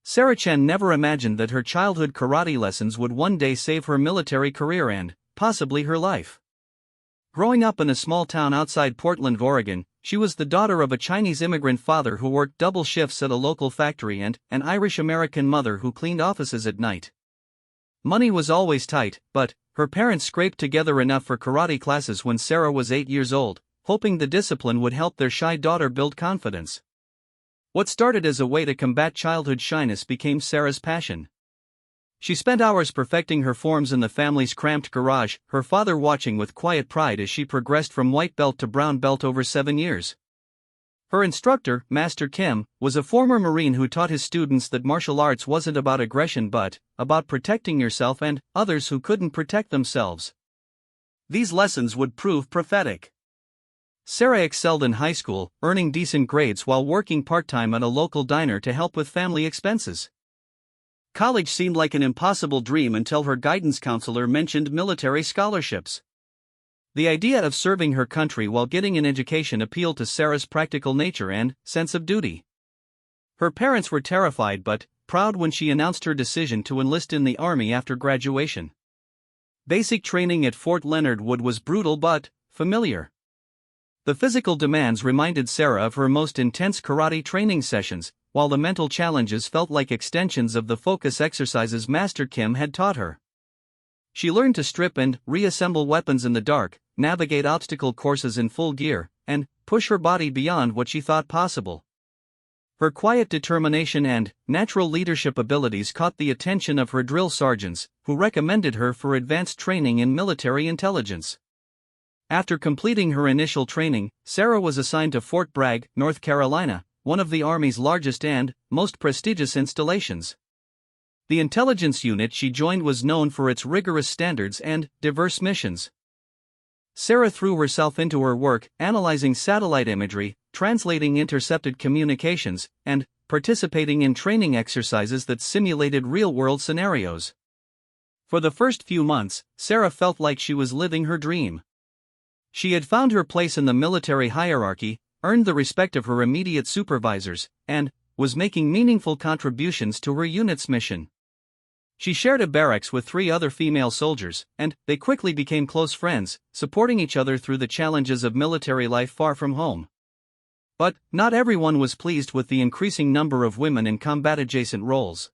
Sarah Chen never imagined that her childhood karate lessons would one day save her military career and, possibly, her life. Growing up in a small town outside Portland, Oregon, she was the daughter of a Chinese immigrant father who worked double shifts at a local factory and an Irish-American mother who cleaned offices at night. Money was always tight, but her parents scraped together enough for karate classes when Sarah was 8 years old, hoping the discipline would help their shy daughter build confidence. What started as a way to combat childhood shyness became Sarah's passion. She spent hours perfecting her forms in the family's cramped garage, her father watching with quiet pride as she progressed from white belt to brown belt over 7 years. Her instructor, Master Kim, was a former Marine who taught his students that martial arts wasn't about aggression but about protecting yourself and others who couldn't protect themselves. These lessons would prove prophetic. Sarah excelled in high school, earning decent grades while working part-time at a local diner to help with family expenses. College seemed like an impossible dream until her guidance counselor mentioned military scholarships. The idea of serving her country while getting an education appealed to Sarah's practical nature and sense of duty. Her parents were terrified but proud when she announced her decision to enlist in the Army after graduation. Basic training at Fort Leonard Wood was brutal but familiar. The physical demands reminded Sarah of her most intense karate training sessions, while the mental challenges felt like extensions of the focus exercises Master Kim had taught her. She learned to strip and reassemble weapons in the dark, navigate obstacle courses in full gear, and push her body beyond what she thought possible. Her quiet determination and natural leadership abilities caught the attention of her drill sergeants, who recommended her for advanced training in military intelligence. After completing her initial training, Sarah was assigned to Fort Bragg, North Carolina, one of the Army's largest and most prestigious installations. The intelligence unit she joined was known for its rigorous standards and diverse missions. Sarah threw herself into her work, analyzing satellite imagery, translating intercepted communications, and participating in training exercises that simulated real-world scenarios. For the first few months, Sarah felt like she was living her dream. She had found her place in the military hierarchy, earned the respect of her immediate supervisors, and was making meaningful contributions to her unit's mission. She shared a barracks with 3 other female soldiers, and they quickly became close friends, supporting each other through the challenges of military life far from home. But not everyone was pleased with the increasing number of women in combat-adjacent roles.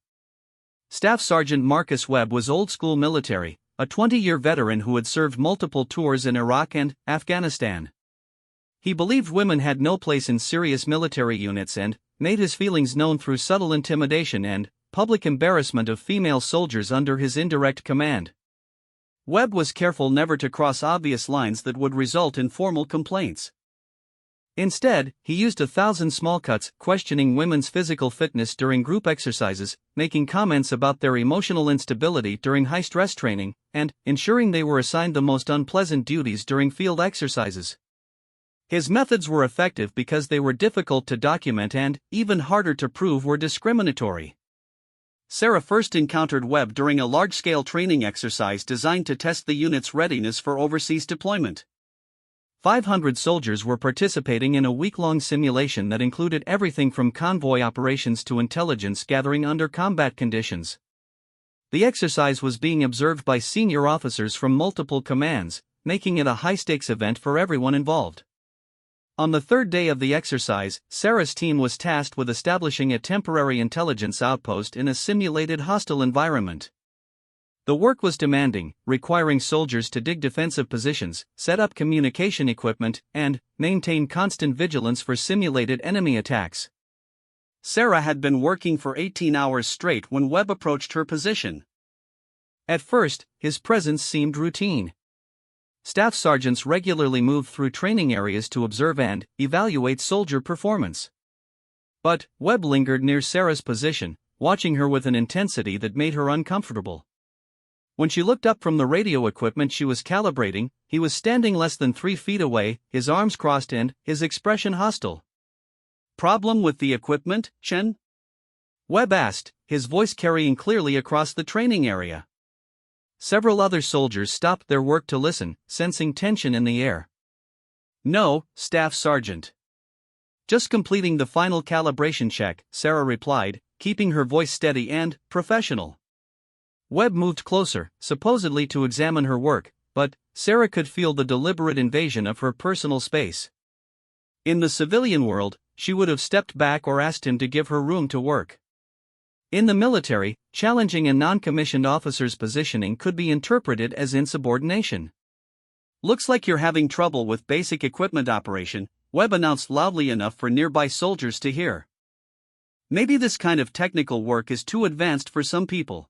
Staff Sergeant Marcus Webb was old-school military, a 20-year veteran who had served multiple tours in Iraq and Afghanistan. He believed women had no place in serious military units and made his feelings known through subtle intimidation and public embarrassment of female soldiers under his indirect command. Webb was careful never to cross obvious lines that would result in formal complaints. Instead, he used 1,000 small cuts, questioning women's physical fitness during group exercises, making comments about their emotional instability during high-stress training, and ensuring they were assigned the most unpleasant duties during field exercises. His methods were effective because they were difficult to document and, even harder to prove, were discriminatory. Sarah first encountered Webb during a large-scale training exercise designed to test the unit's readiness for overseas deployment. 500 soldiers were participating in a week-long simulation that included everything from convoy operations to intelligence gathering under combat conditions. The exercise was being observed by senior officers from multiple commands, making it a high-stakes event for everyone involved. On the 3rd day of the exercise, Sarah's team was tasked with establishing a temporary intelligence outpost in a simulated hostile environment. The work was demanding, requiring soldiers to dig defensive positions, set up communication equipment, and maintain constant vigilance for simulated enemy attacks. Sarah had been working for 18 hours straight when Webb approached her position. At first, his presence seemed routine. Staff sergeants regularly moved through training areas to observe and evaluate soldier performance. But Webb lingered near Sarah's position, watching her with an intensity that made her uncomfortable. When she looked up from the radio equipment she was calibrating, he was standing less than 3 feet away, his arms crossed and his expression hostile. "Problem with the equipment, Chen?" Webb asked, his voice carrying clearly across the training area. Several other soldiers stopped their work to listen, sensing tension in the air. "No, Staff Sergeant. Just completing the final calibration check," Sarah replied, keeping her voice steady and professional. Webb moved closer, supposedly to examine her work, but Sarah could feel the deliberate invasion of her personal space. In the civilian world, she would have stepped back or asked him to give her room to work. In the military, challenging a non-commissioned officer's positioning could be interpreted as insubordination. "Looks like you're having trouble with basic equipment operation," Webb announced loudly enough for nearby soldiers to hear. "Maybe this kind of technical work is too advanced for some people."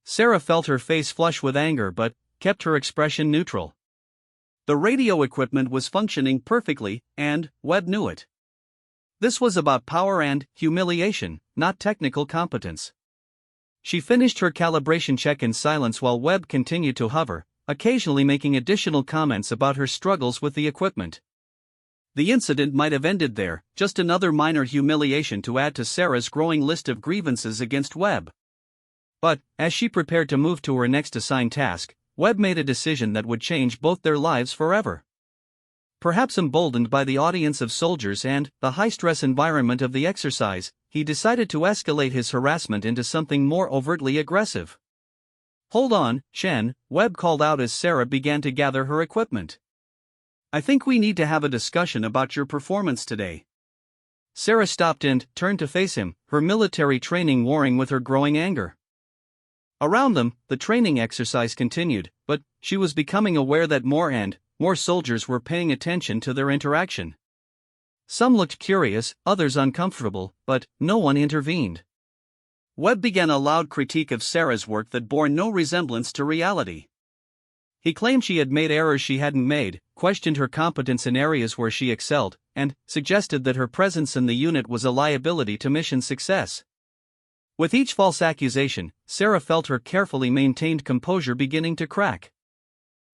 Sarah felt her face flush with anger but kept her expression neutral. The radio equipment was functioning perfectly, and Webb knew it. This was about power and humiliation, not technical competence. She finished her calibration check in silence while Webb continued to hover, occasionally making additional comments about her struggles with the equipment. The incident might have ended there, just another minor humiliation to add to Sarah's growing list of grievances against Webb. But, as she prepared to move to her next assigned task, Webb made a decision that would change both their lives forever. Perhaps emboldened by the audience of soldiers and the high-stress environment of the exercise, he decided to escalate his harassment into something more overtly aggressive. "Hold on, Shen," Webb called out as Sarah began to gather her equipment. "I think we need to have a discussion about your performance today." Sarah stopped and turned to face him, her military training warring with her growing anger. Around them, the training exercise continued, but she was becoming aware that more and more soldiers were paying attention to their interaction. Some looked curious, others uncomfortable, but no one intervened. Webb began a loud critique of Sarah's work that bore no resemblance to reality. He claimed she had made errors she hadn't made, questioned her competence in areas where she excelled, and suggested that her presence in the unit was a liability to mission success. With each false accusation, Sarah felt her carefully maintained composure beginning to crack.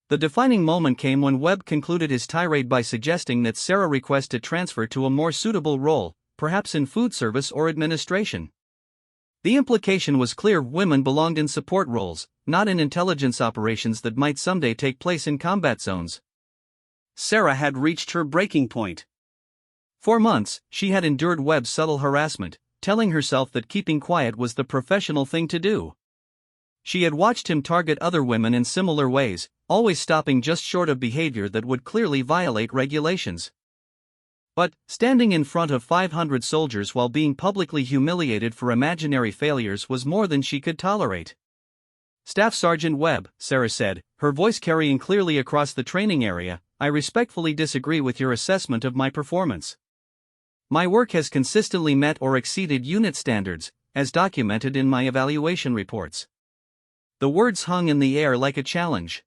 The defining moment came when Webb concluded his tirade by suggesting that Sarah request a transfer to a more suitable role, perhaps in food service or administration. The implication was clear: women belonged in support roles, not in intelligence operations that might someday take place in combat zones. Sarah had reached her breaking point. For months, she had endured Webb's subtle harassment, telling herself that keeping quiet was the professional thing to do. She had watched him target other women in similar ways, always stopping just short of behavior that would clearly violate regulations. But, standing in front of 500 soldiers while being publicly humiliated for imaginary failures was more than she could tolerate. "Staff Sergeant Webb," Sarah said, her voice carrying clearly across the training area, "I respectfully disagree with your assessment of my performance. My work has consistently met or exceeded unit standards, as documented in my evaluation reports." The words hung in the air like a challenge.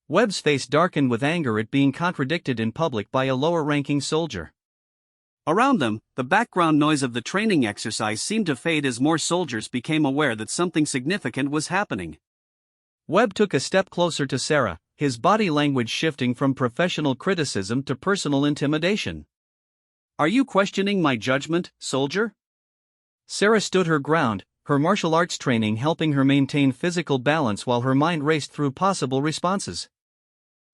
Webb's face darkened with anger at being contradicted in public by a lower-ranking soldier. Around them, the background noise of the training exercise seemed to fade as more soldiers became aware that something significant was happening. Webb took a step closer to Sarah, his body language shifting from professional criticism to personal intimidation. "Are you questioning my judgment, soldier?" Sarah stood her ground, her martial arts training helping her maintain physical balance while her mind raced through possible responses.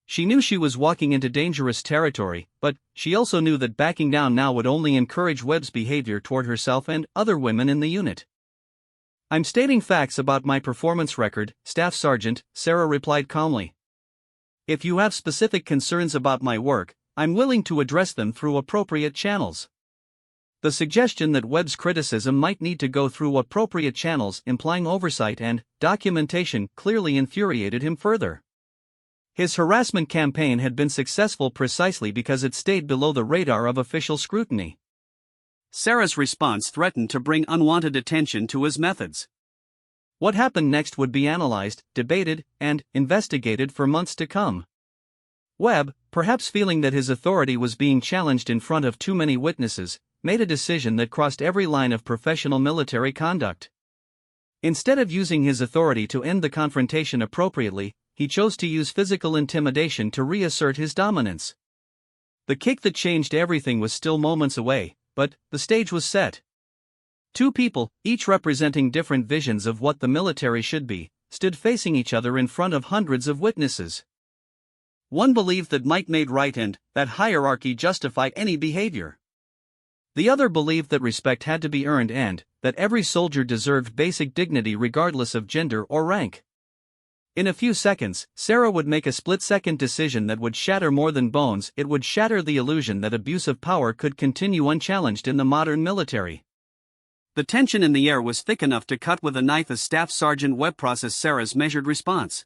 She knew she was walking into dangerous territory, but she also knew that backing down now would only encourage Webb's behavior toward herself and other women in the unit. "I'm stating facts about my performance record, Staff Sergeant," Sarah replied calmly. "If you have specific concerns about my work, I'm willing to address them through appropriate channels." The suggestion that Webb's criticism might need to go through appropriate channels, implying oversight and documentation, clearly infuriated him further. His harassment campaign had been successful precisely because it stayed below the radar of official scrutiny. Sarah's response threatened to bring unwanted attention to his methods. What happened next would be analyzed, debated, and investigated for months to come. Webb, perhaps feeling that his authority was being challenged in front of too many witnesses, made a decision that crossed every line of professional military conduct. Instead of using his authority to end the confrontation appropriately, he chose to use physical intimidation to reassert his dominance. The kick that changed everything was still moments away, but the stage was set. Two people, each representing different visions of what the military should be, stood facing each other in front of hundreds of witnesses. One believed that might made right and that hierarchy justified any behavior. The other believed that respect had to be earned and that every soldier deserved basic dignity regardless of gender or rank. In a few seconds, Sarah would make a split-second decision that would shatter more than bones. It would shatter the illusion that abuse of power could continue unchallenged in the modern military. The tension in the air was thick enough to cut with a knife as Staff Sergeant Webb processed Sarah's measured response.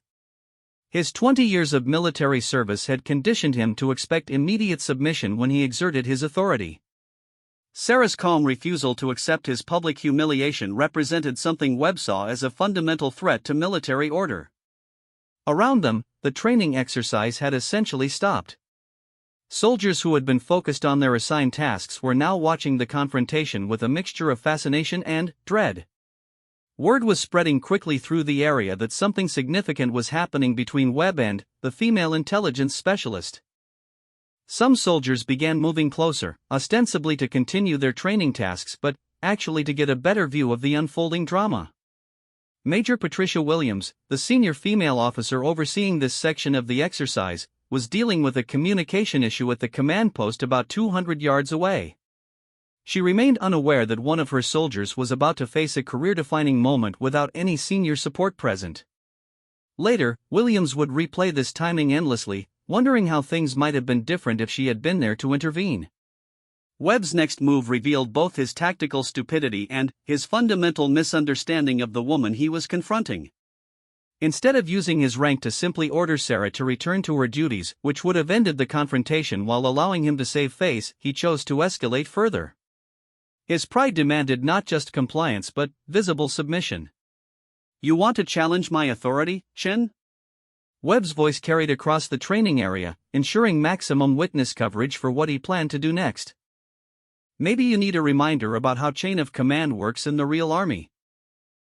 His 20 years of military service had conditioned him to expect immediate submission when he exerted his authority. Sarah's calm refusal to accept his public humiliation represented something Webb saw as a fundamental threat to military order. Around them, the training exercise had essentially stopped. Soldiers who had been focused on their assigned tasks were now watching the confrontation with a mixture of fascination and dread. Word was spreading quickly through the area that something significant was happening between Webb and the female intelligence specialist. Some soldiers began moving closer, ostensibly to continue their training tasks but actually to get a better view of the unfolding drama. Major Patricia Williams, the senior female officer overseeing this section of the exercise, was dealing with a communication issue at the command post about 200 yards away. She remained unaware that one of her soldiers was about to face a career-defining moment without any senior support present. Later, Williams would replay this timing endlessly, wondering how things might have been different if she had been there to intervene. Webb's next move revealed both his tactical stupidity and his fundamental misunderstanding of the woman he was confronting. Instead of using his rank to simply order Sarah to return to her duties, which would have ended the confrontation while allowing him to save face, he chose to escalate further. His pride demanded not just compliance but visible submission. "You want to challenge my authority, Shin?" Webb's voice carried across the training area, ensuring maximum witness coverage for what he planned to do next. "Maybe you need a reminder about how chain of command works in the real army."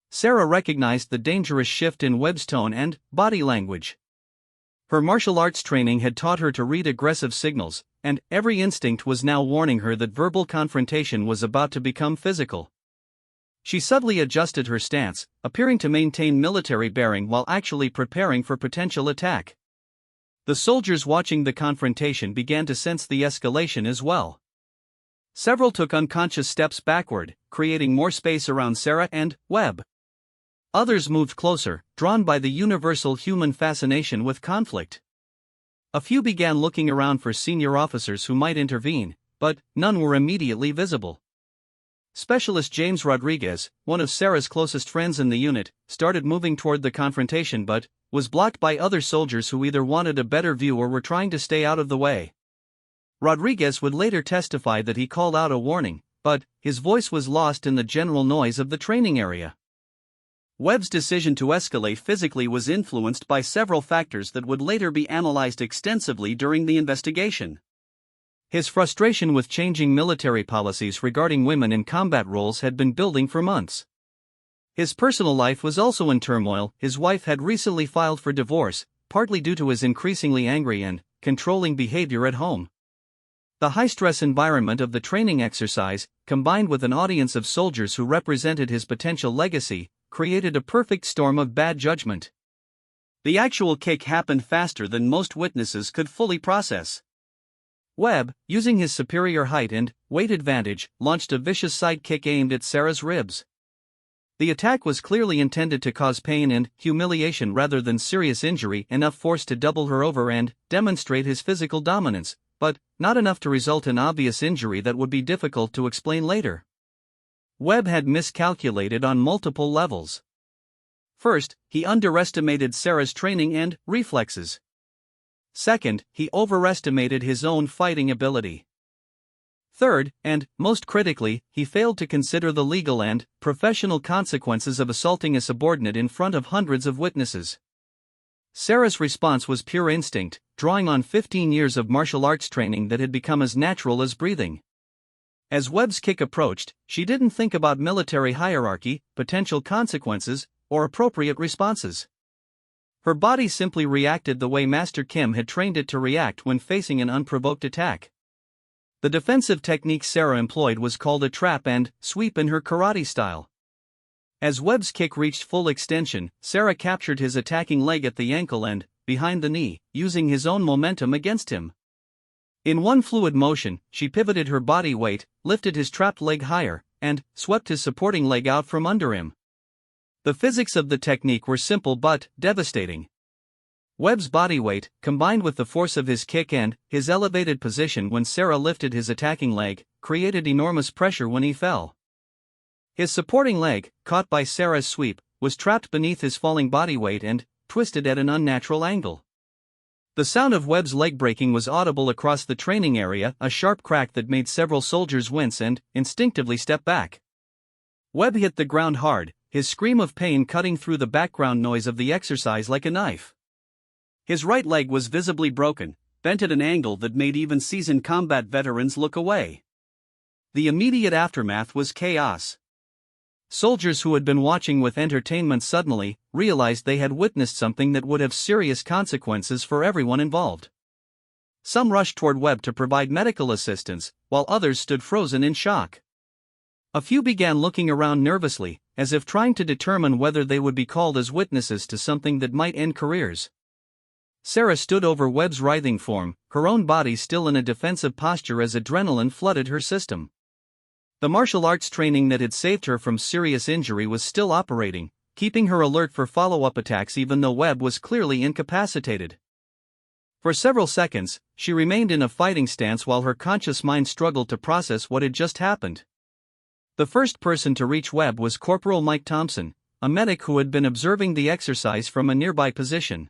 Sarah recognized the dangerous shift in Webb's tone and body language. Her martial arts training had taught her to read aggressive signals, and every instinct was now warning her that verbal confrontation was about to become physical. She subtly adjusted her stance, appearing to maintain military bearing while actually preparing for potential attack. The soldiers watching the confrontation began to sense the escalation as well. Several took unconscious steps backward, creating more space around Sarah and Webb. Others moved closer, drawn by the universal human fascination with conflict. A few began looking around for senior officers who might intervene, but none were immediately visible. Specialist James Rodriguez, one of Sarah's closest friends in the unit, started moving toward the confrontation but was blocked by other soldiers who either wanted a better view or were trying to stay out of the way. Rodriguez would later testify that he called out a warning, but his voice was lost in the general noise of the training area. Webb's decision to escalate physically was influenced by several factors that would later be analyzed extensively during the investigation. His frustration with changing military policies regarding women in combat roles had been building for months. His personal life was also in turmoil. His wife had recently filed for divorce, partly due to his increasingly angry and controlling behavior at home. The high-stress environment of the training exercise, combined with an audience of soldiers who represented his potential legacy, created a perfect storm of bad judgment. The actual kick happened faster than most witnesses could fully process. Webb, using his superior height and weight advantage, launched a vicious side kick aimed at Sarah's ribs. The attack was clearly intended to cause pain and humiliation rather than serious injury, enough force to double her over and demonstrate his physical dominance, but not enough to result in obvious injury that would be difficult to explain later. Webb had miscalculated on multiple levels. First, he underestimated Sarah's training and reflexes. Second, he overestimated his own fighting ability. Third, and most critically, he failed to consider the legal and professional consequences of assaulting a subordinate in front of hundreds of witnesses. Sarah's response was pure instinct, drawing on 15 years of martial arts training that had become as natural as breathing. As Webb's kick approached, she didn't think about military hierarchy, potential consequences, or appropriate responses. Her body simply reacted the way Master Kim had trained it to react when facing an unprovoked attack. The defensive technique Sarah employed was called a trap and sweep in her karate style. As Webb's kick reached full extension, Sarah captured his attacking leg at the ankle and behind the knee, using his own momentum against him. In one fluid motion, she pivoted her body weight, lifted his trapped leg higher, and swept his supporting leg out from under him. The physics of the technique were simple but devastating. Webb's body weight, combined with the force of his kick and his elevated position when Sarah lifted his attacking leg, created enormous pressure when he fell. His supporting leg, caught by Sarah's sweep, was trapped beneath his falling body weight and twisted at an unnatural angle. The sound of Webb's leg breaking was audible across the training area, a sharp crack that made several soldiers wince and instinctively step back. Webb hit the ground hard, his scream of pain cutting through the background noise of the exercise like a knife. His right leg was visibly broken, bent at an angle that made even seasoned combat veterans look away. The immediate aftermath was chaos. Soldiers who had been watching with entertainment suddenly realized they had witnessed something that would have serious consequences for everyone involved. Some rushed toward Webb to provide medical assistance, while others stood frozen in shock. A few began looking around nervously, as if trying to determine whether they would be called as witnesses to something that might end careers. Sarah stood over Webb's writhing form, her own body still in a defensive posture as adrenaline flooded her system. The martial arts training that had saved her from serious injury was still operating, keeping her alert for follow-up attacks even though Webb was clearly incapacitated. For several seconds, she remained in a fighting stance while her conscious mind struggled to process what had just happened. The first person to reach Webb was Corporal Mike Thompson, a medic who had been observing the exercise from a nearby position.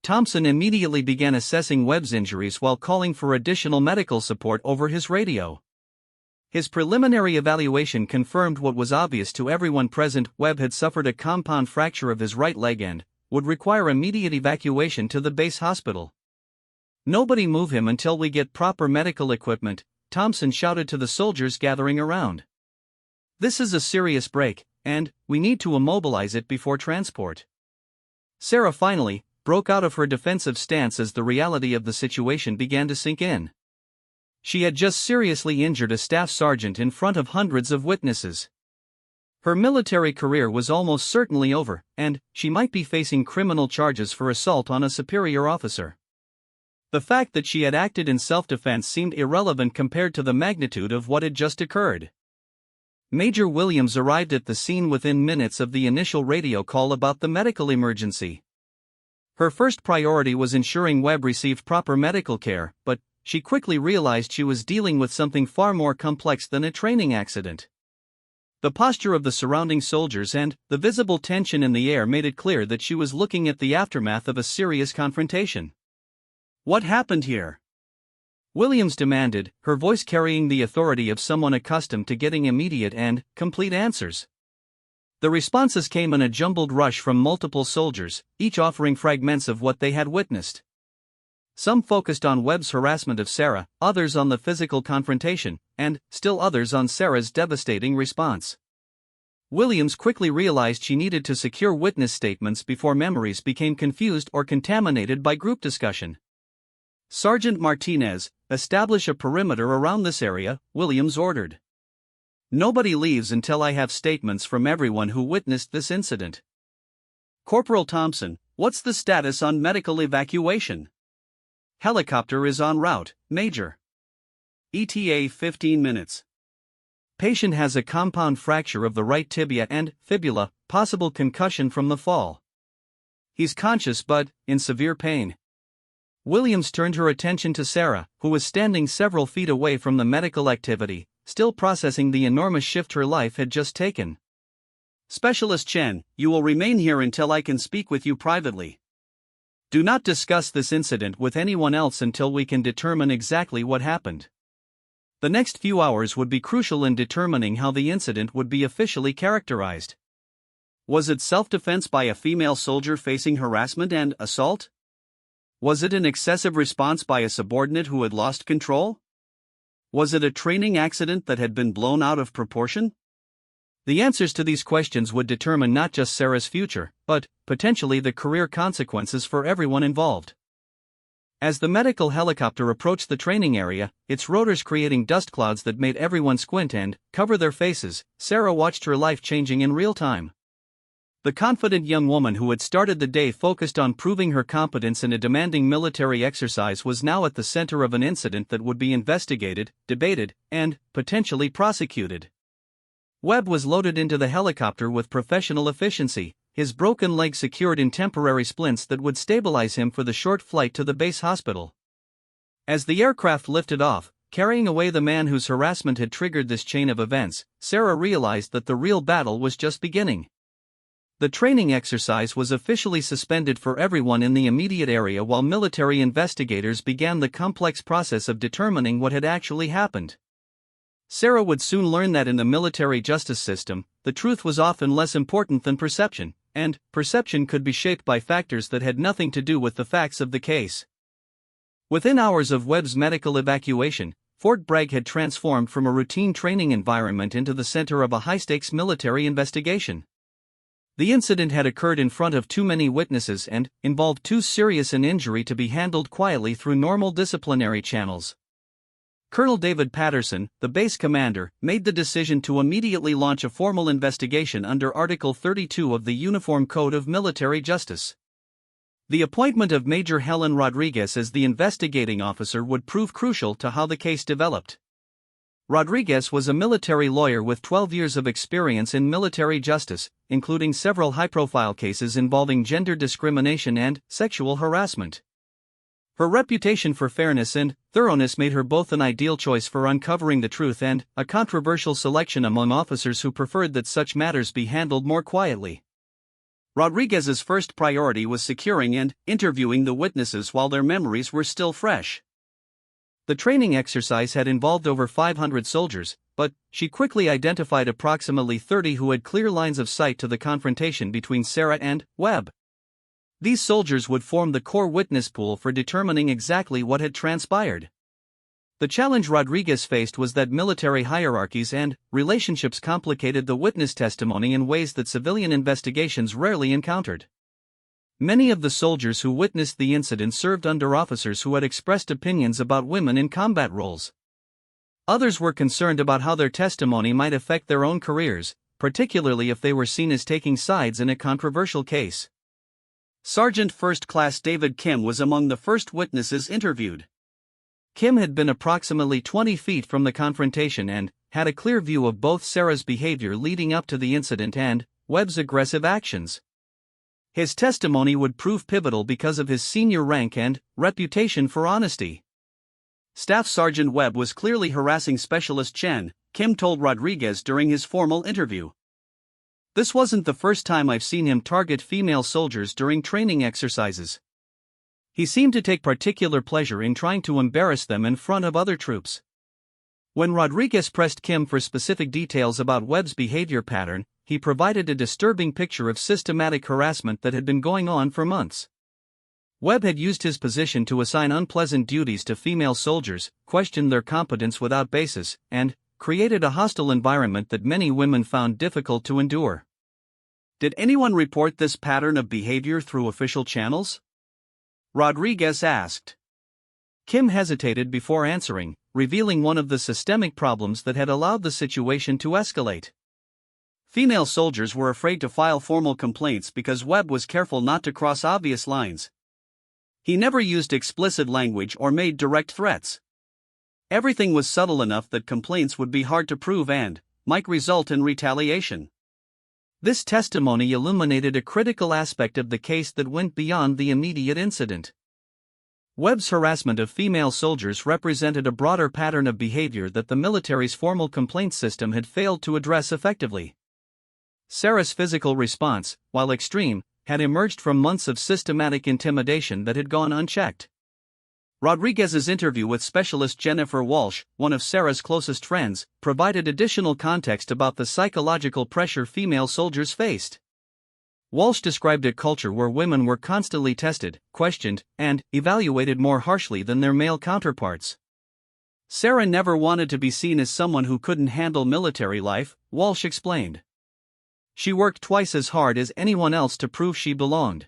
Thompson immediately began assessing Webb's injuries while calling for additional medical support over his radio. His preliminary evaluation confirmed what was obvious to everyone present: Webb had suffered a compound fracture of his right leg and would require immediate evacuation to the base hospital. "Nobody move him until we get proper medical equipment," Thompson shouted to the soldiers gathering around. "This is a serious break, and we need to immobilize it before transport." Sarah finally broke out of her defensive stance as the reality of the situation began to sink in. She had just seriously injured a staff sergeant in front of hundreds of witnesses. Her military career was almost certainly over, and she might be facing criminal charges for assault on a superior officer. The fact that she had acted in self-defense seemed irrelevant compared to the magnitude of what had just occurred. Major Williams arrived at the scene within minutes of the initial radio call about the medical emergency. Her first priority was ensuring Webb received proper medical care, but she quickly realized she was dealing with something far more complex than a training accident. The posture of the surrounding soldiers and the visible tension in the air made it clear that she was looking at the aftermath of a serious confrontation. "What happened here?" Williams demanded, her voice carrying the authority of someone accustomed to getting immediate and complete answers. The responses came in a jumbled rush from multiple soldiers, each offering fragments of what they had witnessed. Some focused on Webb's harassment of Sarah, others on the physical confrontation, and still others on Sarah's devastating response. Williams quickly realized she needed to secure witness statements before memories became confused or contaminated by group discussion. "Sergeant Martinez, establish a perimeter around this area," Williams ordered. "Nobody leaves until I have statements from everyone who witnessed this incident." "Corporal Thompson, what's the status on medical evacuation?" "Helicopter is en route, Major. ETA 15 minutes. Patient has a compound fracture of the right tibia and fibula, possible concussion from the fall. He's conscious but in severe pain." Williams turned her attention to Sarah, who was standing several feet away from the medical activity, still processing the enormous shift her life had just taken. "Specialist Chen, you will remain here until I can speak with you privately. Do not discuss this incident with anyone else until we can determine exactly what happened. The next few hours would be crucial in determining how the incident would be officially characterized. Was it self-defense by a female soldier facing harassment and assault? Was it an excessive response by a subordinate who had lost control? Was it a training accident that had been blown out of proportion? The answers to these questions would determine not just Sarah's future, but potentially the career consequences for everyone involved. As the medical helicopter approached the training area, its rotors creating dust clouds that made everyone squint and cover their faces, Sarah watched her life changing in real time. The confident young woman who had started the day focused on proving her competence in a demanding military exercise was now at the center of an incident that would be investigated, debated, and potentially prosecuted. Webb was loaded into the helicopter with professional efficiency, his broken leg secured in temporary splints that would stabilize him for the short flight to the base hospital. As the aircraft lifted off, carrying away the man whose harassment had triggered this chain of events, Sarah realized that the real battle was just beginning. The training exercise was officially suspended for everyone in the immediate area while military investigators began the complex process of determining what had actually happened. Sarah would soon learn that in the military justice system, the truth was often less important than perception, and perception could be shaped by factors that had nothing to do with the facts of the case. Within hours of Webb's medical evacuation, Fort Bragg had transformed from a routine training environment into the center of a high-stakes military investigation. The incident had occurred in front of too many witnesses and involved too serious an injury to be handled quietly through normal disciplinary channels. Colonel David Patterson, the base commander, made the decision to immediately launch a formal investigation under Article 32 of the Uniform Code of Military Justice. The appointment of Major Helen Rodriguez as the investigating officer would prove crucial to how the case developed. Rodriguez was a military lawyer with 12 years of experience in military justice, including several high-profile cases involving gender discrimination and sexual harassment. Her reputation for fairness and thoroughness made her both an ideal choice for uncovering the truth and a controversial selection among officers who preferred that such matters be handled more quietly. Rodriguez's first priority was securing and interviewing the witnesses while their memories were still fresh. The training exercise had involved over 500 soldiers, but she quickly identified approximately 30 who had clear lines of sight to the confrontation between Sarah and Webb. These soldiers would form the core witness pool for determining exactly what had transpired. The challenge Rodriguez faced was that military hierarchies and relationships complicated the witness testimony in ways that civilian investigations rarely encountered. Many of the soldiers who witnessed the incident served under officers who had expressed opinions about women in combat roles. Others were concerned about how their testimony might affect their own careers, particularly if they were seen as taking sides in a controversial case. Sergeant First Class David Kim was among the first witnesses interviewed. Kim had been approximately 20 feet from the confrontation and had a clear view of both Sarah's behavior leading up to the incident and Webb's aggressive actions. His testimony would prove pivotal because of his senior rank and reputation for honesty. Staff Sergeant Webb was clearly harassing Specialist Chen, Kim told Rodriguez during his formal interview. This wasn't the first time I've seen him target female soldiers during training exercises. He seemed to take particular pleasure in trying to embarrass them in front of other troops. When Rodriguez pressed Kim for specific details about Webb's behavior pattern, he provided a disturbing picture of systematic harassment that had been going on for months. Webb had used his position to assign unpleasant duties to female soldiers, questioned their competence without basis, and created a hostile environment that many women found difficult to endure. Did anyone report this pattern of behavior through official channels? Rodriguez asked. Kim hesitated before answering, revealing one of the systemic problems that had allowed the situation to escalate. Female soldiers were afraid to file formal complaints because Webb was careful not to cross obvious lines. He never used explicit language or made direct threats. Everything was subtle enough that complaints would be hard to prove and might result in retaliation. This testimony illuminated a critical aspect of the case that went beyond the immediate incident. Webb's harassment of female soldiers represented a broader pattern of behavior that the military's formal complaint system had failed to address effectively. Sarah's physical response, while extreme, had emerged from months of systematic intimidation that had gone unchecked. Rodriguez's interview with Specialist Jennifer Walsh, one of Sarah's closest friends, provided additional context about the psychological pressure female soldiers faced. Walsh described a culture where women were constantly tested, questioned, and evaluated more harshly than their male counterparts. Sarah never wanted to be seen as someone who couldn't handle military life, Walsh explained. She worked twice as hard as anyone else to prove she belonged.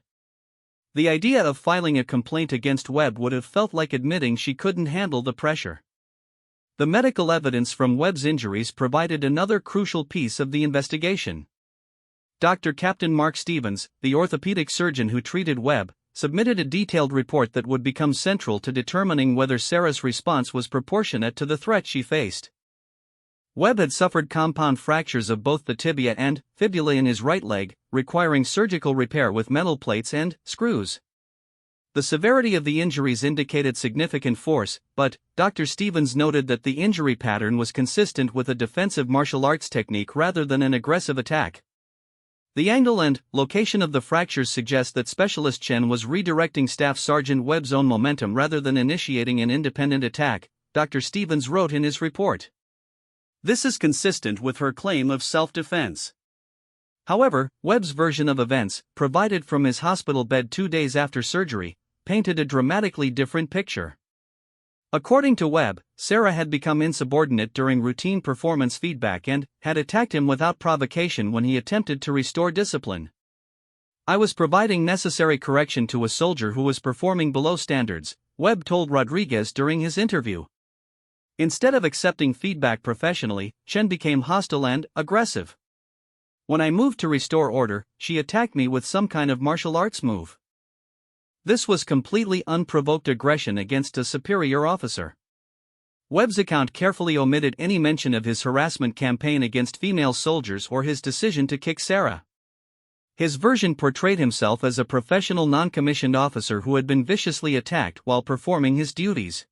The idea of filing a complaint against Webb would have felt like admitting she couldn't handle the pressure. The medical evidence from Webb's injuries provided another crucial piece of the investigation. Dr. Captain Mark Stevens, the orthopedic surgeon who treated Webb, submitted a detailed report that would become central to determining whether Sarah's response was proportionate to the threat she faced. Webb had suffered compound fractures of both the tibia and fibula in his right leg, requiring surgical repair with metal plates and screws. The severity of the injuries indicated significant force, but Dr. Stevens noted that the injury pattern was consistent with a defensive martial arts technique rather than an aggressive attack. The angle and location of the fractures suggest that Specialist Chen was redirecting Staff Sergeant Webb's own momentum rather than initiating an independent attack, Dr. Stevens wrote in his report. This is consistent with her claim of self-defense. However, Webb's version of events, provided from his hospital bed 2 days after surgery, painted a dramatically different picture. According to Webb, Sarah had become insubordinate during routine performance feedback and had attacked him without provocation when he attempted to restore discipline. I was providing necessary correction to a soldier who was performing below standards, Webb told Rodriguez during his interview. Instead of accepting feedback professionally, Chen became hostile and aggressive. When I moved to restore order, she attacked me with some kind of martial arts move. This was completely unprovoked aggression against a superior officer. Webb's account carefully omitted any mention of his harassment campaign against female soldiers or his decision to kick Sarah. His version portrayed himself as a professional non-commissioned officer who had been viciously attacked while performing his duties.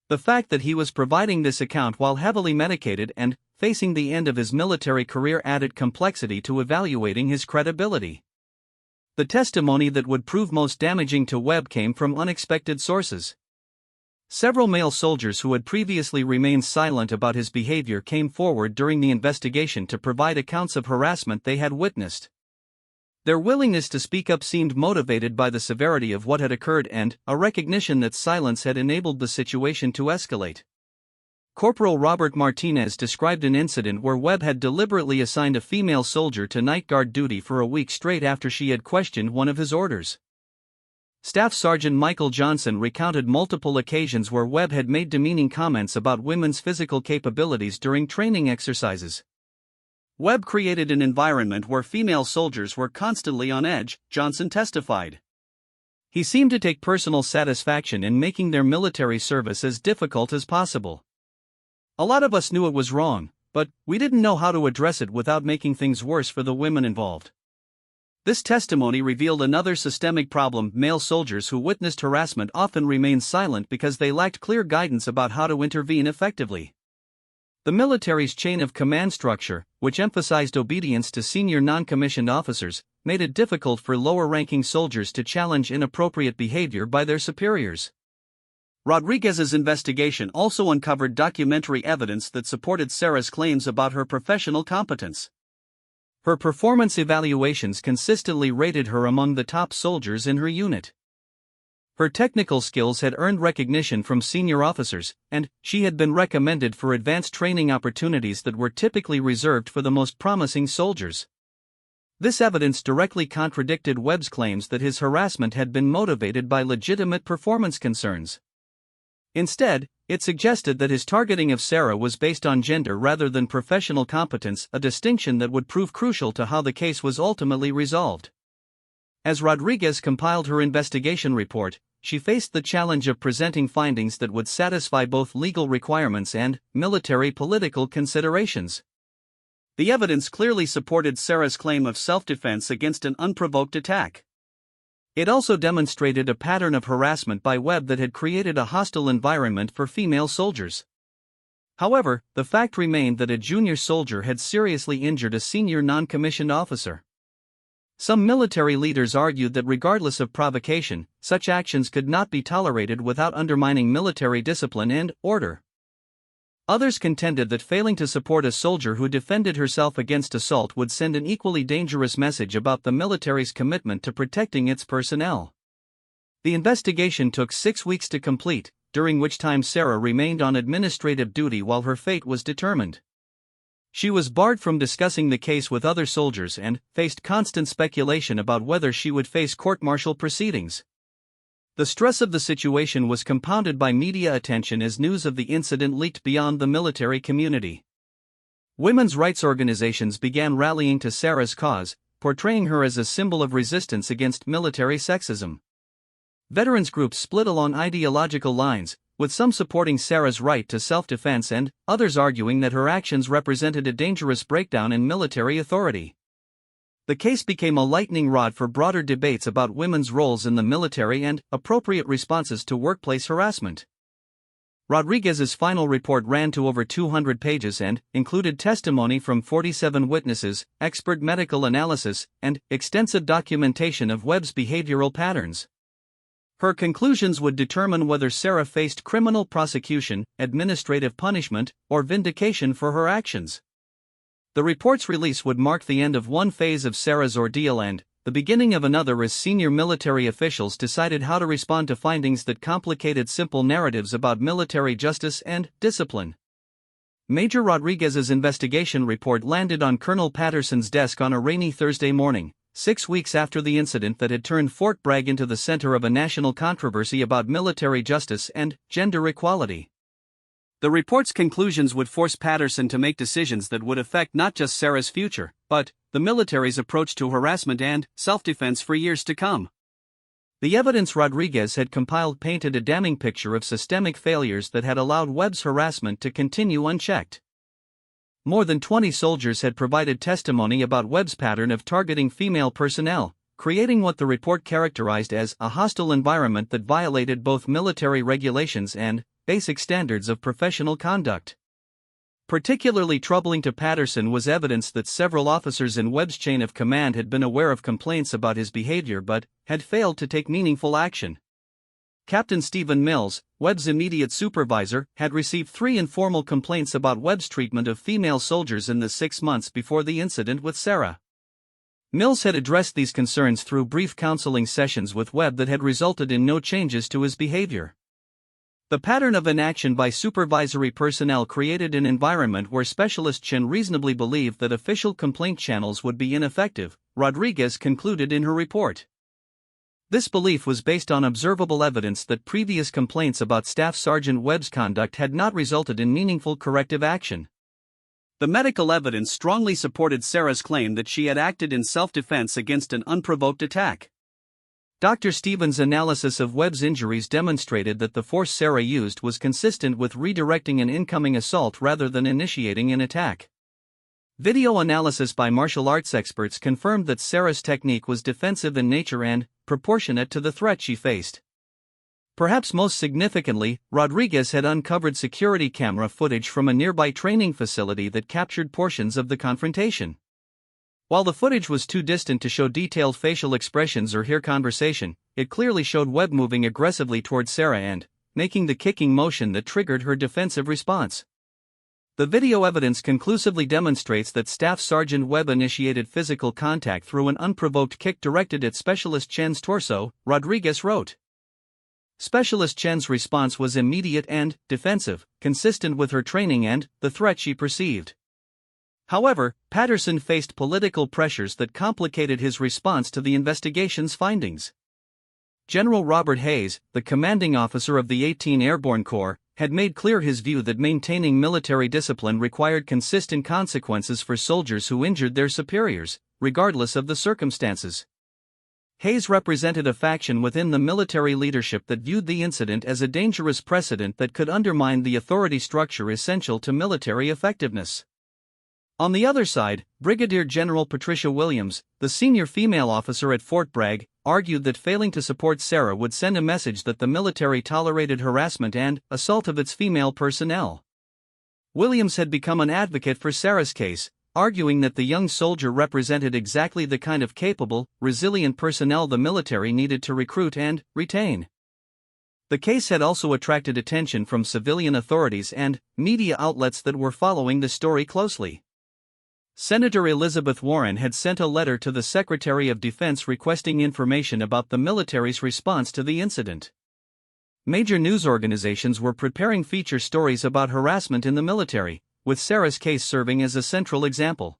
The fact that he was providing this account while heavily medicated and facing the end of his military career added complexity to evaluating his credibility. The testimony that would prove most damaging to Webb came from unexpected sources. Several male soldiers who had previously remained silent about his behavior came forward during the investigation to provide accounts of harassment they had witnessed. Their willingness to speak up seemed motivated by the severity of what had occurred and a recognition that silence had enabled the situation to escalate. Corporal Robert Martinez described an incident where Webb had deliberately assigned a female soldier to night guard duty for a week straight after she had questioned one of his orders. Staff Sergeant Michael Johnson recounted multiple occasions where Webb had made demeaning comments about women's physical capabilities during training exercises. Webb created an environment where female soldiers were constantly on edge, Johnson testified. He seemed to take personal satisfaction in making their military service as difficult as possible. A lot of us knew it was wrong, but we didn't know how to address it without making things worse for the women involved. This testimony revealed another systemic problem: male soldiers who witnessed harassment often remained silent because they lacked clear guidance about how to intervene effectively. The military's chain of command structure, which emphasized obedience to senior non-commissioned officers, made it difficult for lower-ranking soldiers to challenge inappropriate behavior by their superiors. Rodriguez's investigation also uncovered documentary evidence that supported Sarah's claims about her professional competence. Her performance evaluations consistently rated her among the top soldiers in her unit. Her technical skills had earned recognition from senior officers, and she had been recommended for advanced training opportunities that were typically reserved for the most promising soldiers. This evidence directly contradicted Webb's claims that his harassment had been motivated by legitimate performance concerns. Instead, it suggested that his targeting of Sarah was based on gender rather than professional competence, a distinction that would prove crucial to how the case was ultimately resolved. As Rodriguez compiled her investigation report, she faced the challenge of presenting findings that would satisfy both legal requirements and military political considerations. The evidence clearly supported Sarah's claim of self-defense against an unprovoked attack. It also demonstrated a pattern of harassment by Webb that had created a hostile environment for female soldiers. However, the fact remained that a junior soldier had seriously injured a senior non-commissioned officer. Some military leaders argued that regardless of provocation, such actions could not be tolerated without undermining military discipline and order. Others contended that failing to support a soldier who defended herself against assault would send an equally dangerous message about the military's commitment to protecting its personnel. The investigation took 6 weeks to complete, during which time Sarah remained on administrative duty while her fate was determined. She was barred from discussing the case with other soldiers and faced constant speculation about whether she would face court-martial proceedings. The stress of the situation was compounded by media attention as news of the incident leaked beyond the military community. Women's rights organizations began rallying to Sarah's cause, portraying her as a symbol of resistance against military sexism. Veterans groups split along ideological lines, with some supporting Sarah's right to self-defense and others arguing that her actions represented a dangerous breakdown in military authority. The case became a lightning rod for broader debates about women's roles in the military and appropriate responses to workplace harassment. Rodriguez's final report ran to over 200 pages and included testimony from 47 witnesses, expert medical analysis, and extensive documentation of Webb's behavioral patterns. Her conclusions would determine whether Sarah faced criminal prosecution, administrative punishment, or vindication for her actions. The report's release would mark the end of one phase of Sarah's ordeal and the beginning of another as senior military officials decided how to respond to findings that complicated simple narratives about military justice and discipline. Major Rodriguez's investigation report landed on Colonel Patterson's desk on a rainy Thursday morning, 6 weeks after the incident that had turned Fort Bragg into the center of a national controversy about military justice and gender equality. The report's conclusions would force Patterson to make decisions that would affect not just Sarah's future, but the military's approach to harassment and self-defense for years to come. The evidence Rodriguez had compiled painted a damning picture of systemic failures that had allowed Webb's harassment to continue unchecked. More than 20 soldiers had provided testimony about Webb's pattern of targeting female personnel, creating what the report characterized as a hostile environment that violated both military regulations and basic standards of professional conduct. Particularly troubling to Patterson was evidence that several officers in Webb's chain of command had been aware of complaints about his behavior but had failed to take meaningful action. Captain Stephen Mills, Webb's immediate supervisor, had received 3 informal complaints about Webb's treatment of female soldiers in the 6 months before the incident with Sarah. Mills had addressed these concerns through brief counseling sessions with Webb that had resulted in no changes to his behavior. The pattern of inaction by supervisory personnel created an environment where Specialist Chen reasonably believed that official complaint channels would be ineffective, Rodriguez concluded in her report. This belief was based on observable evidence that previous complaints about Staff Sergeant Webb's conduct had not resulted in meaningful corrective action. The medical evidence strongly supported Sarah's claim that she had acted in self-defense against an unprovoked attack. Dr. Stevens' analysis of Webb's injuries demonstrated that the force Sarah used was consistent with redirecting an incoming assault rather than initiating an attack. Video analysis by martial arts experts confirmed that Sarah's technique was defensive in nature and proportionate to the threat she faced. Perhaps most significantly, Rodriguez had uncovered security camera footage from a nearby training facility that captured portions of the confrontation. While the footage was too distant to show detailed facial expressions or hear conversation, it clearly showed Webb moving aggressively towards Sarah and making the kicking motion that triggered her defensive response. The video evidence conclusively demonstrates that Staff Sergeant Webb initiated physical contact through an unprovoked kick directed at Specialist Chen's torso, Rodriguez wrote. Specialist Chen's response was immediate and defensive, consistent with her training and the threat she perceived. However, Patterson faced political pressures that complicated his response to the investigation's findings. General Robert Hayes, the commanding officer of the 18 Airborne Corps, had made clear his view that maintaining military discipline required consistent consequences for soldiers who injured their superiors, regardless of the circumstances. Hayes represented a faction within the military leadership that viewed the incident as a dangerous precedent that could undermine the authority structure essential to military effectiveness. On the other side, Brigadier General Patricia Williams, the senior female officer at Fort Bragg, argued that failing to support Sarah would send a message that the military tolerated harassment and assault of its female personnel. Williams had become an advocate for Sarah's case, arguing that the young soldier represented exactly the kind of capable, resilient personnel the military needed to recruit and retain. The case had also attracted attention from civilian authorities and media outlets that were following the story closely. Senator Elizabeth Warren had sent a letter to the Secretary of Defense requesting information about the military's response to the incident. Major news organizations were preparing feature stories about harassment in the military, with Sarah's case serving as a central example.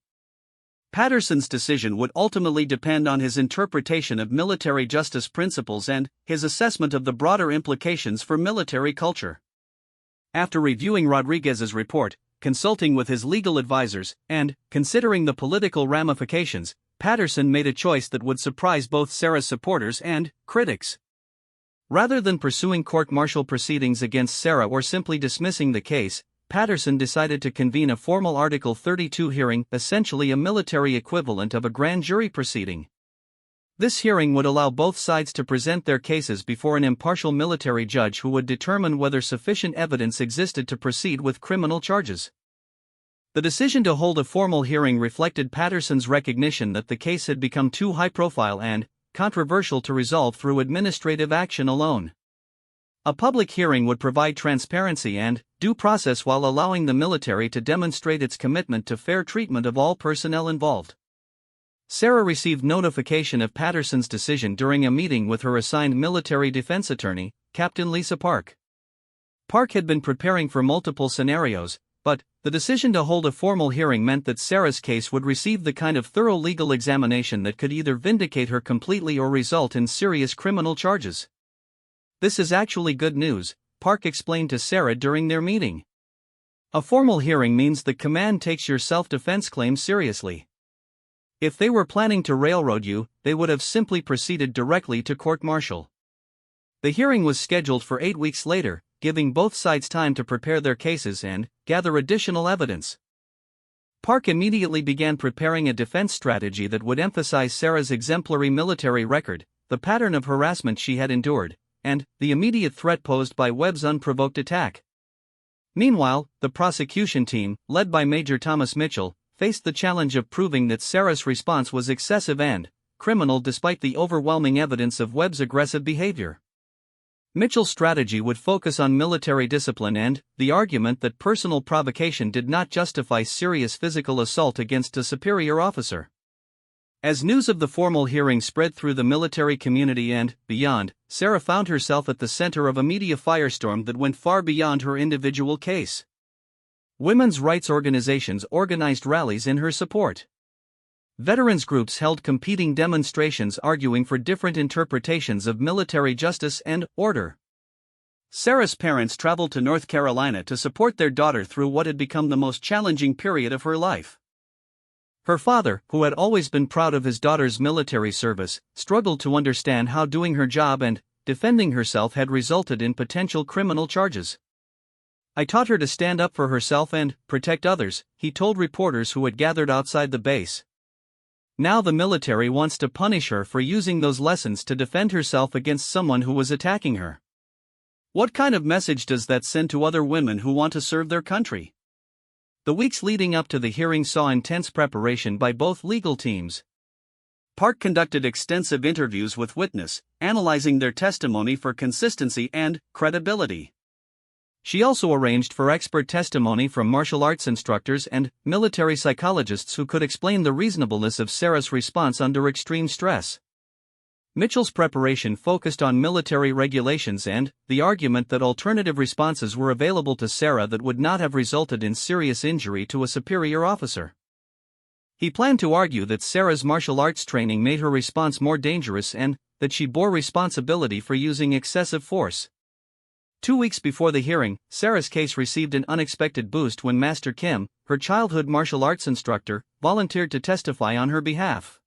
Patterson's decision would ultimately depend on his interpretation of military justice principles and his assessment of the broader implications for military culture. After reviewing Rodriguez's report, consulting with his legal advisors, and considering the political ramifications, Patterson made a choice that would surprise both Sarah's supporters and critics. Rather than pursuing court-martial proceedings against Sarah or simply dismissing the case, Patterson decided to convene a formal Article 32 hearing, essentially a military equivalent of a grand jury proceeding. This hearing would allow both sides to present their cases before an impartial military judge who would determine whether sufficient evidence existed to proceed with criminal charges. The decision to hold a formal hearing reflected Patterson's recognition that the case had become too high-profile and controversial to resolve through administrative action alone. A public hearing would provide transparency and due process while allowing the military to demonstrate its commitment to fair treatment of all personnel involved. Sarah received notification of Patterson's decision during a meeting with her assigned military defense attorney, Captain Lisa Park. Park had been preparing for multiple scenarios, but the decision to hold a formal hearing meant that Sarah's case would receive the kind of thorough legal examination that could either vindicate her completely or result in serious criminal charges. "This is actually good news," Park explained to Sarah during their meeting. "A formal hearing means the command takes your self-defense claim seriously. If they were planning to railroad you, they would have simply proceeded directly to court-martial." The hearing was scheduled for 8 weeks later, giving both sides time to prepare their cases and gather additional evidence. Park immediately began preparing a defense strategy that would emphasize Sarah's exemplary military record, the pattern of harassment she had endured, and the immediate threat posed by Webb's unprovoked attack. Meanwhile, the prosecution team, led by Major Thomas Mitchell, faced the challenge of proving that Sarah's response was excessive and criminal despite the overwhelming evidence of Webb's aggressive behavior. Mitchell's strategy would focus on military discipline and the argument that personal provocation did not justify serious physical assault against a superior officer. As news of the formal hearing spread through the military community and beyond, Sarah found herself at the center of a media firestorm that went far beyond her individual case. Women's rights organizations organized rallies in her support. Veterans groups held competing demonstrations arguing for different interpretations of military justice and order. Sarah's parents traveled to North Carolina to support their daughter through what had become the most challenging period of her life. Her father, who had always been proud of his daughter's military service, struggled to understand how doing her job and defending herself had resulted in potential criminal charges. "I taught her to stand up for herself and protect others," he told reporters who had gathered outside the base. Now the military wants to punish her for using those lessons to defend herself against someone who was attacking her. What kind of message does that send to other women who want to serve their country? The weeks leading up to the hearing saw intense preparation by both legal teams. Park conducted extensive interviews with witnesses, analyzing their testimony for consistency and credibility. She also arranged for expert testimony from martial arts instructors and military psychologists who could explain the reasonableness of Sarah's response under extreme stress. Mitchell's preparation focused on military regulations and the argument that alternative responses were available to Sarah that would not have resulted in serious injury to a superior officer. He planned to argue that Sarah's martial arts training made her response more dangerous and that she bore responsibility for using excessive force. 2 weeks before the hearing, Sarah's case received an unexpected boost when Master Kim, her childhood martial arts instructor, volunteered to testify on her behalf.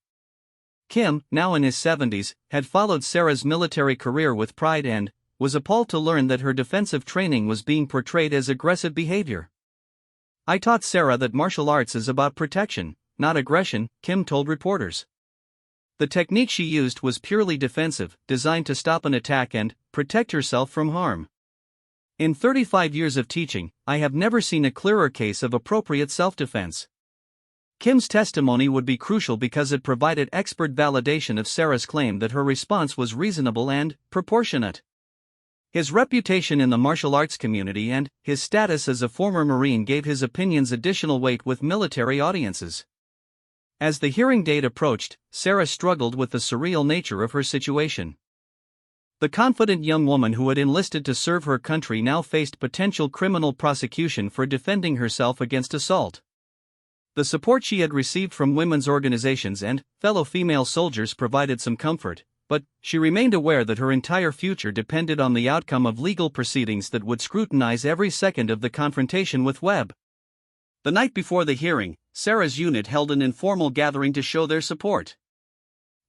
Kim, now in his 70s, had followed Sarah's military career with pride and was appalled to learn that her defensive training was being portrayed as aggressive behavior. "I taught Sarah that martial arts is about protection, not aggression," Kim told reporters. "The technique she used was purely defensive, designed to stop an attack and protect herself from harm. In 35 years of teaching, I have never seen a clearer case of appropriate self-defense." Kim's testimony would be crucial because it provided expert validation of Sarah's claim that her response was reasonable and proportionate. His reputation in the martial arts community and his status as a former Marine gave his opinions additional weight with military audiences. As the hearing date approached, Sarah struggled with the surreal nature of her situation. The confident young woman who had enlisted to serve her country now faced potential criminal prosecution for defending herself against assault. The support she had received from women's organizations and fellow female soldiers provided some comfort, but she remained aware that her entire future depended on the outcome of legal proceedings that would scrutinize every second of the confrontation with Webb. The night before the hearing, Sarah's unit held an informal gathering to show their support.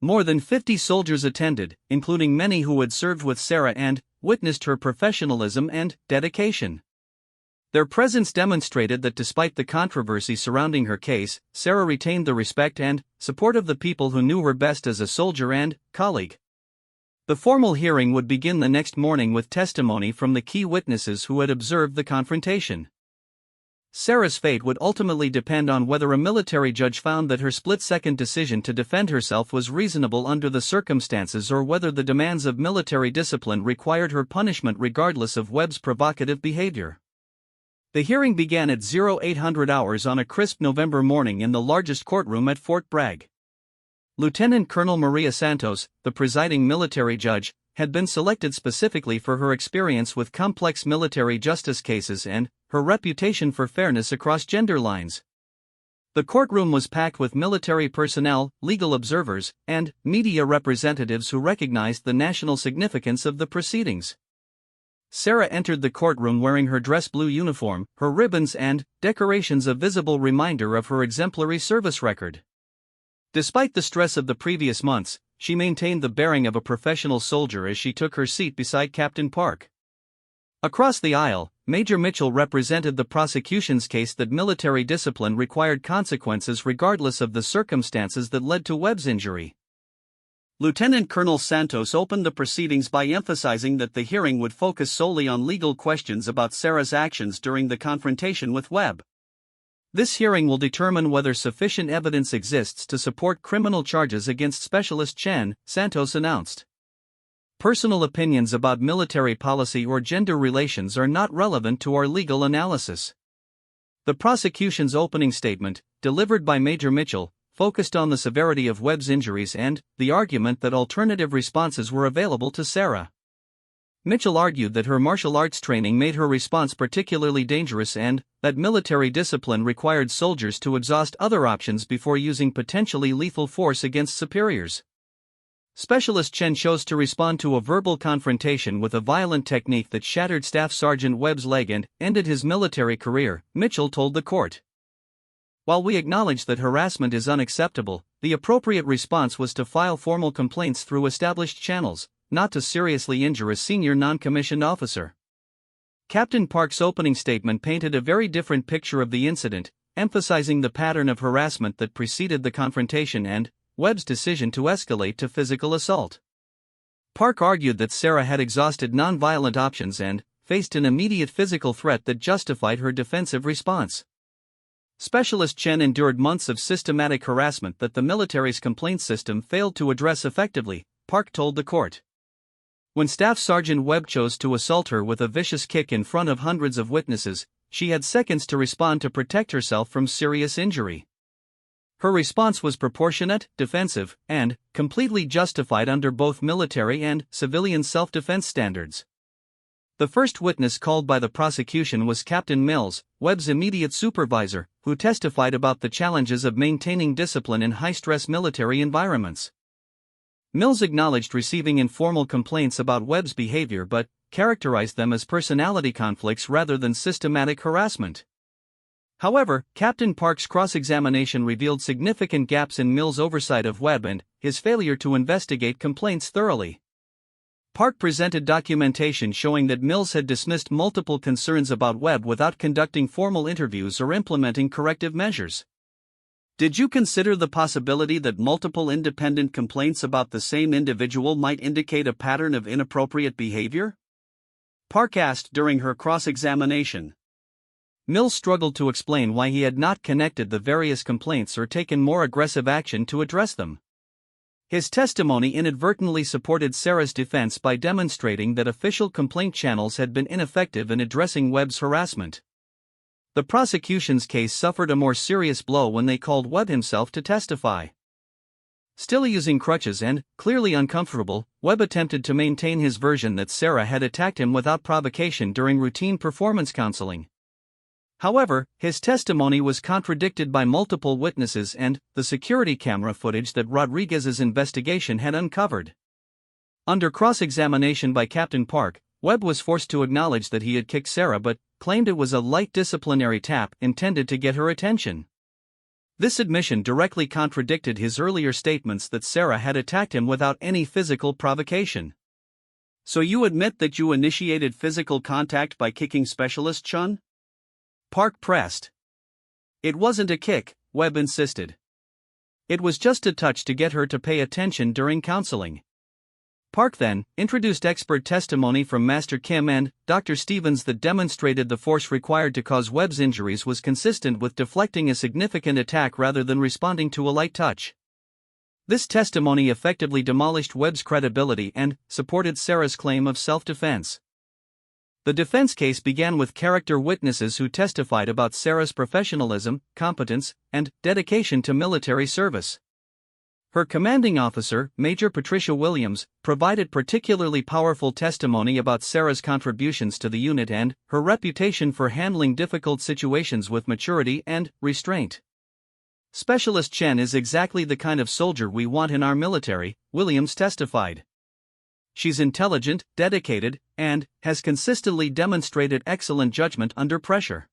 More than 50 soldiers attended, including many who had served with Sarah and witnessed her professionalism and dedication. Their presence demonstrated that despite the controversy surrounding her case, Sarah retained the respect and support of the people who knew her best as a soldier and colleague. The formal hearing would begin the next morning with testimony from the key witnesses who had observed the confrontation. Sarah's fate would ultimately depend on whether a military judge found that her split-second decision to defend herself was reasonable under the circumstances or whether the demands of military discipline required her punishment regardless of Webb's provocative behavior. The hearing began at 0800 hours on a crisp November morning in the largest courtroom at Fort Bragg. Lieutenant Colonel Maria Santos, the presiding military judge, had been selected specifically for her experience with complex military justice cases and her reputation for fairness across gender lines. The courtroom was packed with military personnel, legal observers, and media representatives who recognized the national significance of the proceedings. Sarah entered the courtroom wearing her dress blue uniform, her ribbons and decorations a visible reminder of her exemplary service record. Despite the stress of the previous months, she maintained the bearing of a professional soldier as she took her seat beside Captain Park. Across the aisle, Major Mitchell represented the prosecution's case that military discipline required consequences regardless of the circumstances that led to Webb's injury. Lieutenant Colonel Santos opened the proceedings by emphasizing that the hearing would focus solely on legal questions about Sarah's actions during the confrontation with Webb. This hearing will determine whether sufficient evidence exists to support criminal charges against Specialist Chen, Santos announced. Personal opinions about military policy or gender relations are not relevant to our legal analysis. The prosecution's opening statement, delivered by Major Mitchell, focused on the severity of Webb's injuries and the argument that alternative responses were available to Sarah. Mitchell argued that her martial arts training made her response particularly dangerous and that military discipline required soldiers to exhaust other options before using potentially lethal force against superiors. Specialist Chen chose to respond to a verbal confrontation with a violent technique that shattered Staff Sergeant Webb's leg and ended his military career, Mitchell told the court. While we acknowledge that harassment is unacceptable, the appropriate response was to file formal complaints through established channels, not to seriously injure a senior non-commissioned officer. Captain Park's opening statement painted a very different picture of the incident, emphasizing the pattern of harassment that preceded the confrontation and Webb's decision to escalate to physical assault. Park argued that Sarah had exhausted non-violent options and faced an immediate physical threat that justified her defensive response. Specialist Chen endured months of systematic harassment that the military's complaint system failed to address effectively, Park told the court. When Staff Sergeant Webb chose to assault her with a vicious kick in front of hundreds of witnesses, she had seconds to respond to protect herself from serious injury. Her response was proportionate, defensive, and completely justified under both military and civilian self-defense standards. The first witness called by the prosecution was Captain Mills, Webb's immediate supervisor, who testified about the challenges of maintaining discipline in high-stress military environments. Mills acknowledged receiving informal complaints about Webb's behavior but characterized them as personality conflicts rather than systematic harassment. However, Captain Park's cross-examination revealed significant gaps in Mills' oversight of Webb and his failure to investigate complaints thoroughly. Park presented documentation showing that Mills had dismissed multiple concerns about Webb without conducting formal interviews or implementing corrective measures. Did you consider the possibility that multiple independent complaints about the same individual might indicate a pattern of inappropriate behavior? Park asked during her cross-examination. Mills struggled to explain why he had not connected the various complaints or taken more aggressive action to address them. His testimony inadvertently supported Sarah's defense by demonstrating that official complaint channels had been ineffective in addressing Webb's harassment. The prosecution's case suffered a more serious blow when they called Webb himself to testify. Still using crutches and clearly uncomfortable, Webb attempted to maintain his version that Sarah had attacked him without provocation during routine performance counseling. However, his testimony was contradicted by multiple witnesses and the security camera footage that Rodriguez's investigation had uncovered. Under cross-examination by Captain Park, Webb was forced to acknowledge that he had kicked Sarah but claimed it was a light disciplinary tap intended to get her attention. This admission directly contradicted his earlier statements that Sarah had attacked him without any physical provocation. So you admit that you initiated physical contact by kicking Specialist Chun? Park pressed. It wasn't a kick, Webb insisted. It was just a touch to get her to pay attention during counseling. Park then introduced expert testimony from Master Kim and Dr. Stevens that demonstrated the force required to cause Webb's injuries was consistent with deflecting a significant attack rather than responding to a light touch. This testimony effectively demolished Webb's credibility and supported Sarah's claim of self-defense. The defense case began with character witnesses who testified about Sarah's professionalism, competence, and dedication to military service. Her commanding officer, Major Patricia Williams, provided particularly powerful testimony about Sarah's contributions to the unit and her reputation for handling difficult situations with maturity and restraint. Specialist Chen is exactly the kind of soldier we want in our military, Williams testified. She's intelligent, dedicated, and has consistently demonstrated excellent judgment under pressure.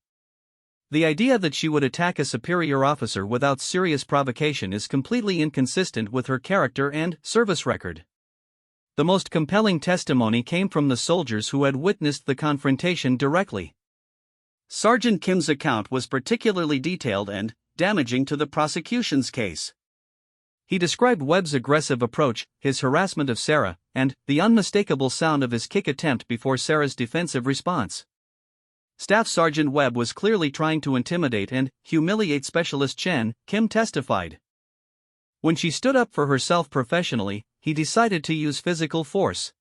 The idea that she would attack a superior officer without serious provocation is completely inconsistent with her character and service record. The most compelling testimony came from the soldiers who had witnessed the confrontation directly. Sergeant Kim's account was particularly detailed and damaging to the prosecution's case. He described Webb's aggressive approach, his harassment of Sarah, and the unmistakable sound of his kick attempt before Sarah's defensive response. Staff Sergeant Webb was clearly trying to intimidate and humiliate Specialist Chen, Kim testified. When she stood up for herself professionally, he decided to use physical force.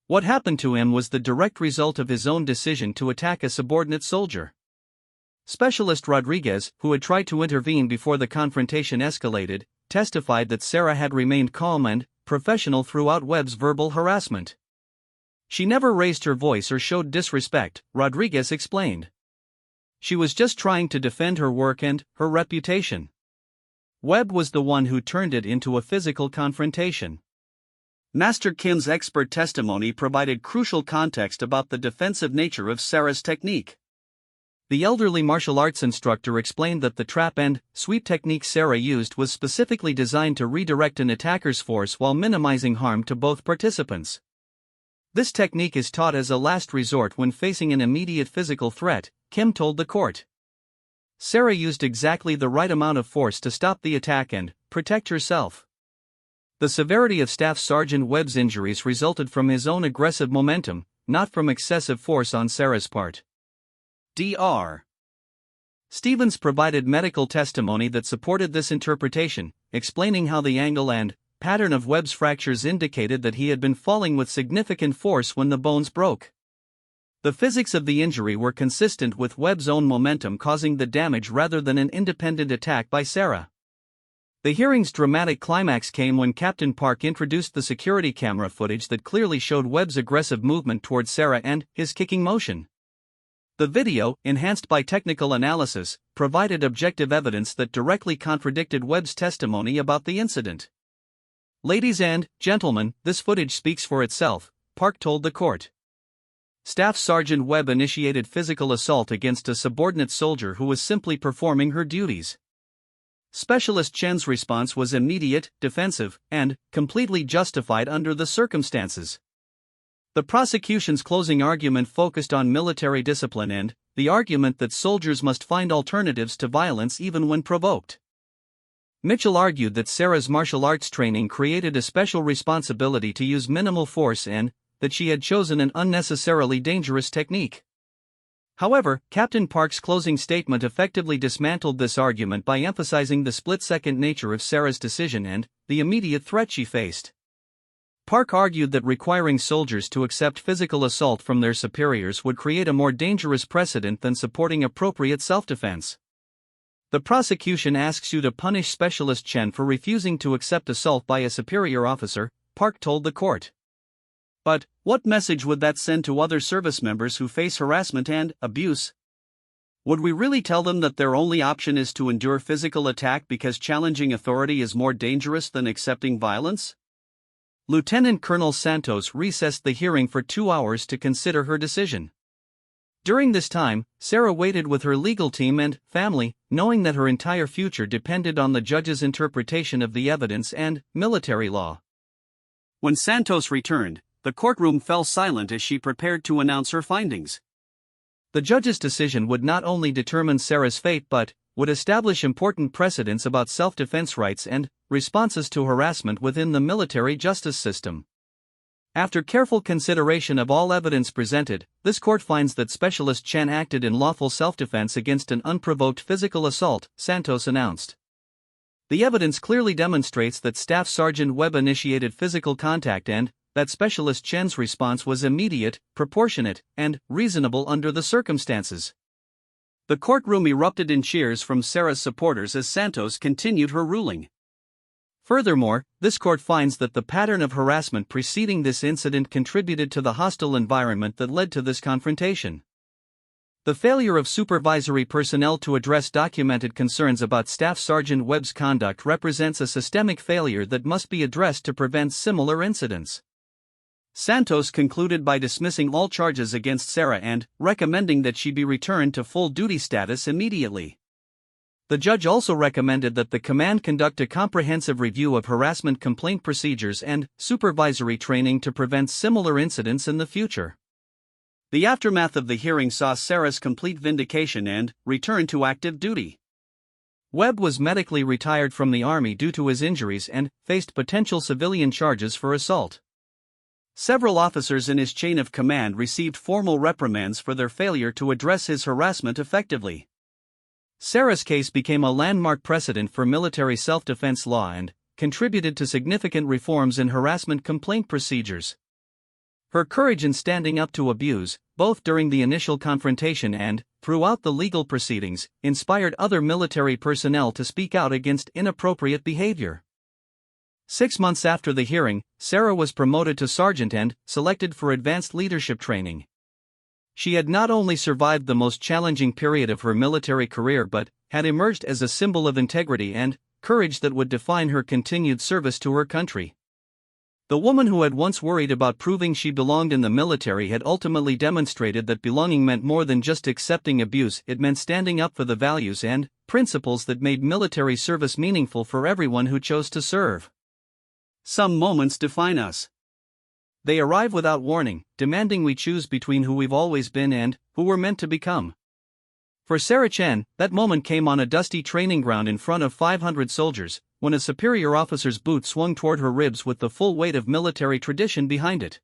What happened to him was the direct result of his own decision to attack a subordinate soldier. Specialist Rodriguez, who had tried to intervene before the confrontation escalated, testified that Sarah had remained calm and professional throughout Webb's verbal harassment. She never raised her voice or showed disrespect, Rodriguez explained. She was just trying to defend her work and her reputation. Webb was the one who turned it into a physical confrontation. Master Kim's expert testimony provided crucial context about the defensive nature of Sarah's technique. The elderly martial arts instructor explained that the trap and sweep technique Sarah used was specifically designed to redirect an attacker's force while minimizing harm to both participants. This technique is taught as a last resort when facing an immediate physical threat, Kim told the court. Sarah used exactly the right amount of force to stop the attack and protect herself. The severity of Staff Sergeant Webb's injuries resulted from his own aggressive momentum, not from excessive force on Sarah's part. Dr. Stevens provided medical testimony that supported this interpretation, explaining how the angle and pattern of Webb's fractures indicated that he had been falling with significant force when the bones broke. The physics of the injury were consistent with Webb's own momentum causing the damage rather than an independent attack by Sarah. The hearing's dramatic climax came when Captain Park introduced the security camera footage that clearly showed Webb's aggressive movement toward Sarah and his kicking motion. The video, enhanced by technical analysis, provided objective evidence that directly contradicted Webb's testimony about the incident. "Ladies and gentlemen, this footage speaks for itself," Park told the court. Staff Sergeant Webb initiated physical assault against a subordinate soldier who was simply performing her duties. Specialist Chen's response was immediate, defensive, and completely justified under the circumstances. The prosecution's closing argument focused on military discipline and the argument that soldiers must find alternatives to violence even when provoked. Mitchell argued that Sarah's martial arts training created a special responsibility to use minimal force and that she had chosen an unnecessarily dangerous technique. However, Captain Park's closing statement effectively dismantled this argument by emphasizing the split-second nature of Sarah's decision and the immediate threat she faced. Park argued that requiring soldiers to accept physical assault from their superiors would create a more dangerous precedent than supporting appropriate self-defense. The prosecution asks you to punish Specialist Chen for refusing to accept assault by a superior officer, Park told the court. But what message would that send to other service members who face harassment and abuse? Would we really tell them that their only option is to endure physical attack because challenging authority is more dangerous than accepting violence? Lieutenant Colonel Santos recessed the hearing for 2 hours to consider her decision. During this time, Sarah waited with her legal team and family, knowing that her entire future depended on the judge's interpretation of the evidence and military law. When Santos returned, the courtroom fell silent as she prepared to announce her findings. The judge's decision would not only determine Sarah's fate but would establish important precedents about self-defense rights and responses to harassment within the military justice system. After careful consideration of all evidence presented, this court finds that Specialist Chen acted in lawful self-defense against an unprovoked physical assault, Santos announced. The evidence clearly demonstrates that Staff Sergeant Webb initiated physical contact and that Specialist Chen's response was immediate, proportionate, and reasonable under the circumstances. The courtroom erupted in cheers from Sarah's supporters as Santos continued her ruling. Furthermore, this court finds that the pattern of harassment preceding this incident contributed to the hostile environment that led to this confrontation. The failure of supervisory personnel to address documented concerns about Staff Sergeant Webb's conduct represents a systemic failure that must be addressed to prevent similar incidents. Santos concluded by dismissing all charges against Sarah and recommending that she be returned to full duty status immediately. The judge also recommended that the command conduct a comprehensive review of harassment complaint procedures and supervisory training to prevent similar incidents in the future. The aftermath of the hearing saw Sarah's complete vindication and return to active duty. Webb was medically retired from the Army due to his injuries and faced potential civilian charges for assault. Several officers in his chain of command received formal reprimands for their failure to address his harassment effectively. Sarah's case became a landmark precedent for military self-defense law and contributed to significant reforms in harassment complaint procedures. Her courage in standing up to abuse, both during the initial confrontation and throughout the legal proceedings, inspired other military personnel to speak out against inappropriate behavior. 6 months after the hearing, Sarah was promoted to sergeant and selected for advanced leadership training. She had not only survived the most challenging period of her military career but had emerged as a symbol of integrity and courage that would define her continued service to her country. The woman who had once worried about proving she belonged in the military had ultimately demonstrated that belonging meant more than just accepting abuse, it meant standing up for the values and principles that made military service meaningful for everyone who chose to serve. Some moments define us. They arrive without warning, demanding we choose between who we've always been and who we're meant to become. For Sarah Chen, that moment came on a dusty training ground in front of 500 soldiers, when a superior officer's boot swung toward her ribs with the full weight of military tradition behind it.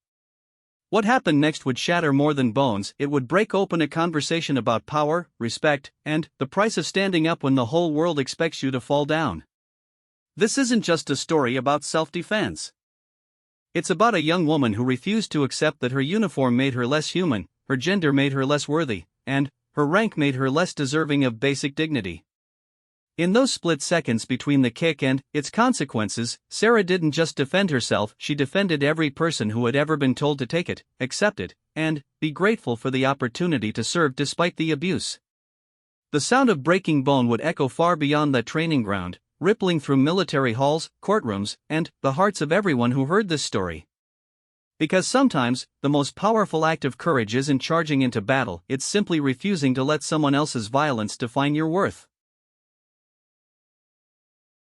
What happened next would shatter more than bones, it would break open a conversation about power, respect, and the price of standing up when the whole world expects you to fall down. This isn't just a story about self-defense. It's about a young woman who refused to accept that her uniform made her less human, her gender made her less worthy, and her rank made her less deserving of basic dignity. In those split seconds between the kick and its consequences, Sarah didn't just defend herself, she defended every person who had ever been told to take it, accept it, and be grateful for the opportunity to serve despite the abuse. The sound of breaking bone would echo far beyond that training ground, rippling through military halls, courtrooms, and the hearts of everyone who heard this story. Because sometimes, the most powerful act of courage isn't charging into battle, it's simply refusing to let someone else's violence define your worth.